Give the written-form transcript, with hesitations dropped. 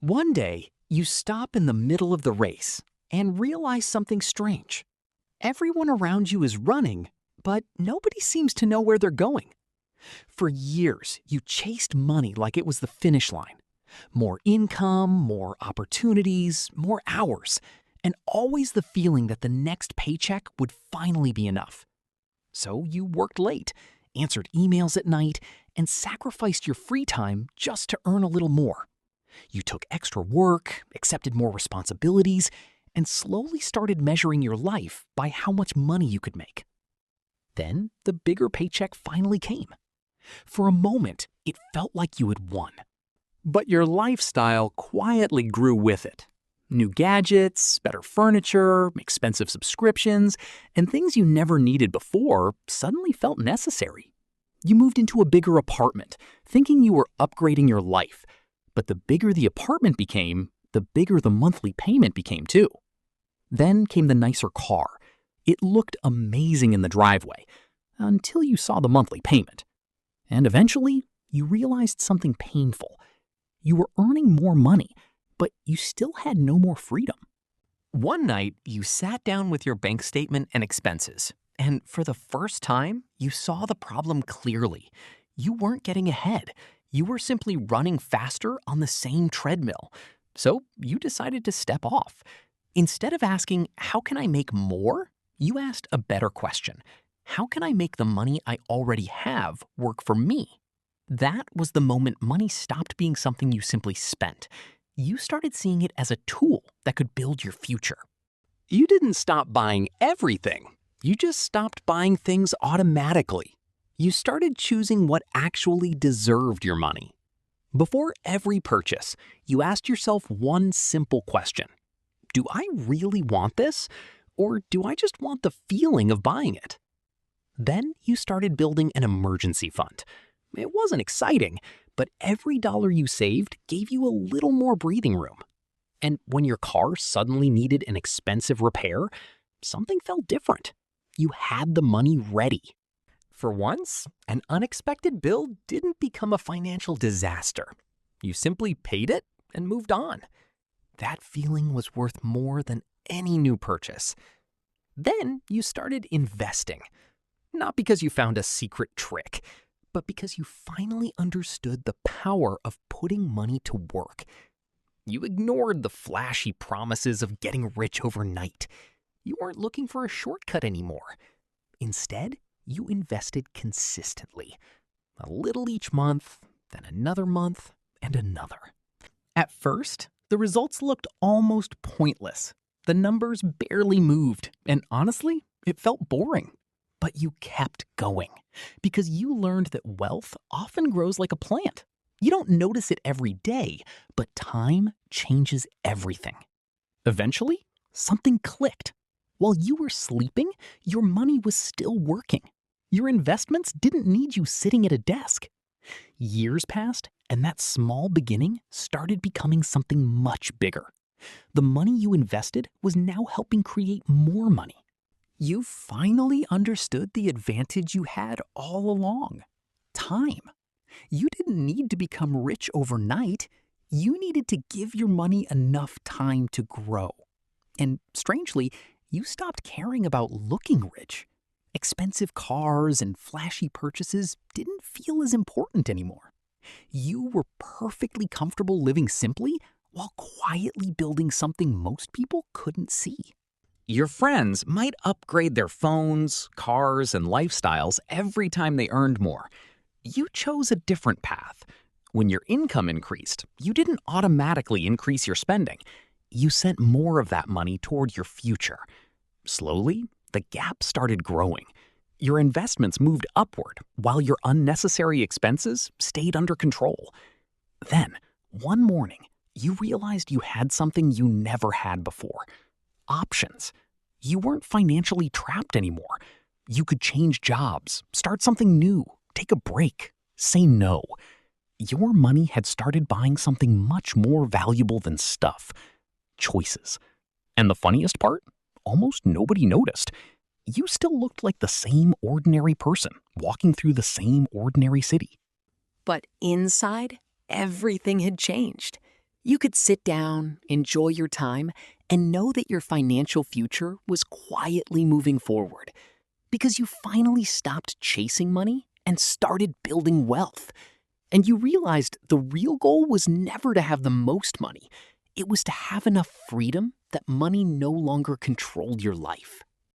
One day, you stop in the middle of the race and realize something strange. Everyone around you is running, but nobody seems to know where they're going. For years, you chased money like it was the finish line. More income, more opportunities, more hours, and always the feeling that the next paycheck would finally be enough. So you worked late, answered emails at night, and sacrificed your free time just to earn a little more. You took extra work, accepted more responsibilities, and slowly started measuring your life by how much money you could make. Then the bigger paycheck finally came. For a moment, it felt like you had won. But your lifestyle quietly grew with it. New gadgets, better furniture, expensive subscriptions, and things you never needed before suddenly felt necessary. You moved into a bigger apartment, thinking you were upgrading your life. But the bigger the apartment became, the bigger the monthly payment became too. Then came the nicer car. It looked amazing in the driveway, until you saw the monthly payment. And eventually, you realized something painful. You were earning more money, but you still had no more freedom. One night, you sat down with your bank statement and expenses, and for the first time, you saw the problem clearly. You weren't getting ahead. You were simply running faster on the same treadmill. So you decided to step off. Instead of asking, how can I make more? You asked a better question. How can I make the money I already have work for me? That was the moment money stopped being something you simply spent. You started seeing it as a tool that could build your future. You didn't stop buying everything. You just stopped buying things automatically. You started choosing what actually deserved your money. Before every purchase, you asked yourself one simple question. Do I really want this? Or do I just want the feeling of buying it? Then you started building an emergency fund. It wasn't exciting, but every dollar you saved gave you a little more breathing room. And when your car suddenly needed an expensive repair, something felt different. You had the money ready. For once, an unexpected bill didn't become a financial disaster. You simply paid it and moved on. That feeling was worth more than any new purchase. Then you started investing. Not because you found a secret trick, but because you finally understood the power of putting money to work. You ignored the flashy promises of getting rich overnight. You weren't looking for a shortcut anymore. Instead, you invested consistently. A little each month, then another month, and another. At first, the results looked almost pointless. The numbers barely moved, and honestly, it felt boring. But you kept going, because you learned that wealth often grows like a plant. You don't notice it every day, but time changes everything. Eventually, something clicked. While you were sleeping, your money was still working. Your investments didn't need you sitting at a desk. Years passed, and that small beginning started becoming something much bigger. The money you invested was now helping create more money. You finally understood the advantage you had all along: time. You didn't need to become rich overnight. You needed to give your money enough time to grow. And strangely, you stopped caring about looking rich. Expensive cars and flashy purchases didn't feel as important anymore. You were perfectly comfortable living simply while quietly building something most people couldn't see. Your friends might upgrade their phones, cars, and lifestyles every time they earned more. You chose a different path. When your income increased, you didn't automatically increase your spending. You sent more of that money toward your future. Slowly, the gap started growing. Your investments moved upward while your unnecessary expenses stayed under control. Then, one morning, you realized you had something you never had before: options. You weren't financially trapped anymore. You could change jobs, start something new, take a break, say no. Your money had started buying something much more valuable than stuff: choices. And the funniest part? Almost nobody noticed. You still looked like the same ordinary person walking through the same ordinary city. But inside, everything had changed. You could sit down, enjoy your time, and know that your financial future was quietly moving forward because you finally stopped chasing money and started building wealth. And you realized the real goal was never to have the most money. It was to have enough freedom that money no longer controlled your life.